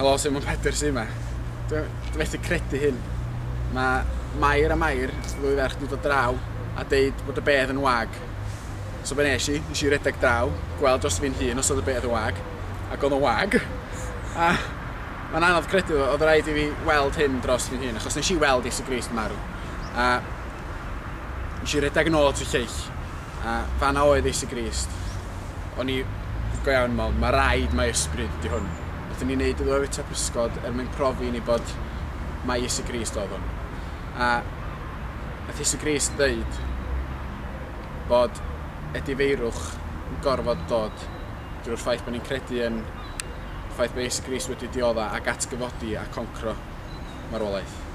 fo sy'n mwyn Pedr sy'n yma. Dwi'n methu credu hyn. Mae Mair a Mair, ddwy ferch wedi dod draw a deud bod y bedd yn wag. So be nes i redeg draw, gweld dros fi'n hun os oedd y bedd yn wag, ac oedd yn wag. A mae'n anodd credu, oedd rhaid i fi weld hyn dros fi'n hun, achos nes i weld Iesu Grist marw. A nes i redeg yn ôl at y lleill, a fanna oedd Iesu Grist. O'n i go iawn mewn, mae rhaid mae ysbryd di hwn. Nathon ni'n neud iddo efo ta pysgod mwyn profi ni bod mae Iesu Grist oedd hwn. A nath Iesu Grist ddeud bod edifeirwch yn gorfod dod drwy'r ffaith bod ni'n credu yn ffaith bod Iesu Grist wedi diodda ac atgyfodi a concro marwolaeth.